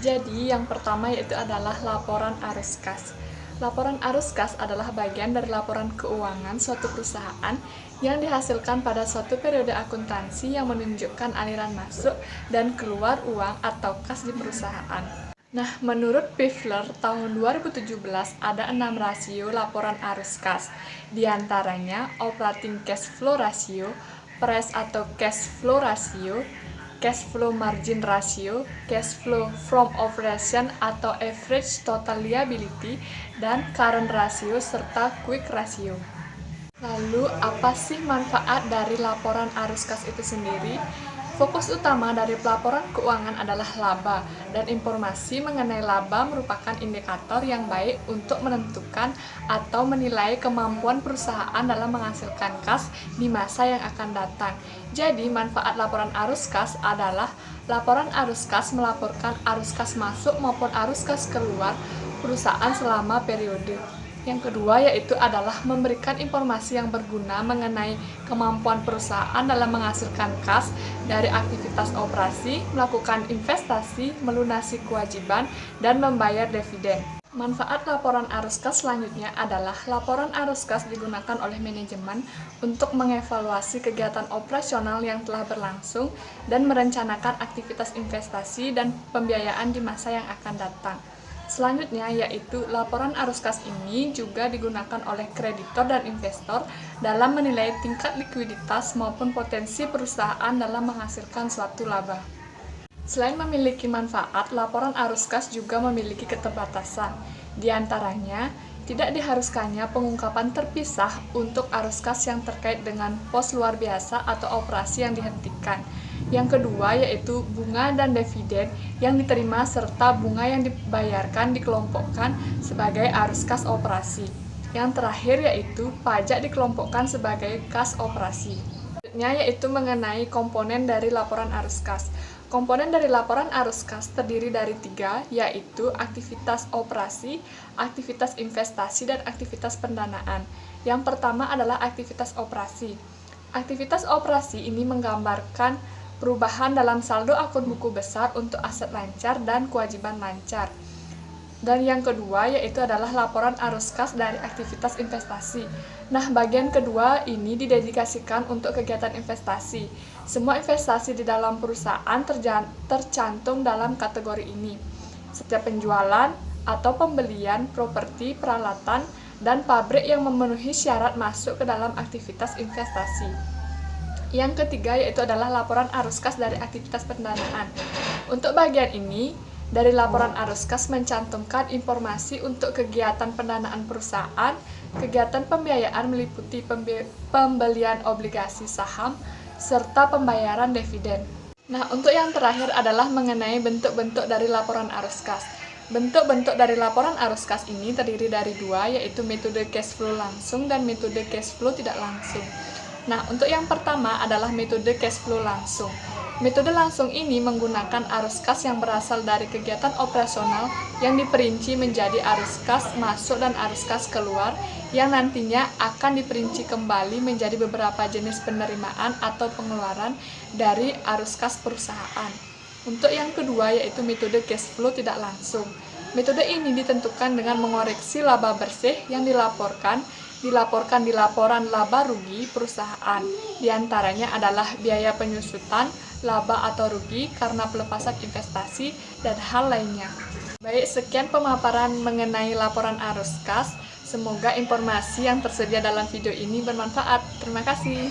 Jadi, yang pertama yaitu adalah laporan arus kas. Laporan arus kas adalah bagian dari laporan keuangan suatu perusahaan yang dihasilkan pada suatu periode akuntansi yang menunjukkan aliran masuk dan keluar uang atau kas di perusahaan. Nah, menurut Pfler tahun 2017 ada 6 rasio laporan arus kas. Di antaranya operating cash flow ratio, price atau cash flow ratio, cash flow margin ratio, cash flow from operation atau average total liability, dan current ratio serta quick ratio. Lalu, apa sih manfaat dari laporan arus kas itu sendiri? Fokus utama dari pelaporan keuangan adalah laba, dan informasi mengenai laba merupakan indikator yang baik untuk menentukan atau menilai kemampuan perusahaan dalam menghasilkan kas di masa yang akan datang. Jadi, manfaat laporan arus kas adalah laporan arus kas melaporkan arus kas masuk maupun arus kas keluar perusahaan selama periode. Yang kedua yaitu adalah memberikan informasi yang berguna mengenai kemampuan perusahaan dalam menghasilkan kas dari aktivitas operasi, melakukan investasi, melunasi kewajiban, dan membayar dividen. Manfaat laporan arus kas selanjutnya adalah laporan arus kas digunakan oleh manajemen untuk mengevaluasi kegiatan operasional yang telah berlangsung dan merencanakan aktivitas investasi dan pembiayaan di masa yang akan datang. Selanjutnya yaitu laporan arus kas ini juga digunakan oleh kreditor dan investor dalam menilai tingkat likuiditas maupun potensi perusahaan dalam menghasilkan suatu laba. Selain memiliki manfaat, laporan arus kas juga memiliki keterbatasan. Di antaranya, tidak diharuskannya pengungkapan terpisah untuk arus kas yang terkait dengan pos luar biasa atau operasi yang dihentikan. Yang kedua yaitu bunga dan dividen yang diterima serta bunga yang dibayarkan dikelompokkan sebagai arus kas operasi. Yang terakhir yaitu pajak dikelompokkan sebagai kas operasi. Selanjutnya yaitu mengenai komponen dari laporan arus kas. Komponen dari laporan arus kas terdiri dari 3, yaitu aktivitas operasi, aktivitas investasi, dan aktivitas pendanaan. Yang pertama adalah aktivitas operasi. Aktivitas operasi ini menggambarkan perubahan dalam saldo akun buku besar untuk aset lancar dan kewajiban lancar. Dan yang kedua yaitu adalah laporan arus kas dari aktivitas investasi. Nah, bagian kedua ini didedikasikan untuk kegiatan investasi. Semua investasi di dalam perusahaan tercantum dalam kategori ini. Setiap penjualan atau pembelian properti, peralatan, dan pabrik yang memenuhi syarat masuk ke dalam aktivitas investasi. Yang ketiga yaitu adalah laporan arus kas dari aktivitas pendanaan. Untuk bagian ini, dari laporan arus kas mencantumkan informasi untuk kegiatan pendanaan perusahaan, kegiatan pembiayaan meliputi pembelian obligasi saham, serta pembayaran dividen. Nah, untuk yang terakhir adalah mengenai bentuk-bentuk dari laporan arus kas. Bentuk-bentuk dari laporan arus kas ini terdiri dari 2, yaitu metode cash flow langsung dan metode cash flow tidak langsung. Nah, untuk yang pertama adalah metode cash flow langsung. Metode langsung ini menggunakan arus kas yang berasal dari kegiatan operasional yang diperinci menjadi arus kas masuk dan arus kas keluar yang nantinya akan diperinci kembali menjadi beberapa jenis penerimaan atau pengeluaran dari arus kas perusahaan. Untuk yang kedua yaitu metode cash flow tidak langsung. Metode ini ditentukan dengan mengoreksi laba bersih yang dilaporkan di laporan laba rugi perusahaan. Di antaranya adalah biaya penyusutan, laba atau rugi karena pelepasan investasi, dan hal lainnya. Baik, sekian pemaparan mengenai laporan arus kas. Semoga informasi yang tersedia dalam video ini bermanfaat. Terima kasih.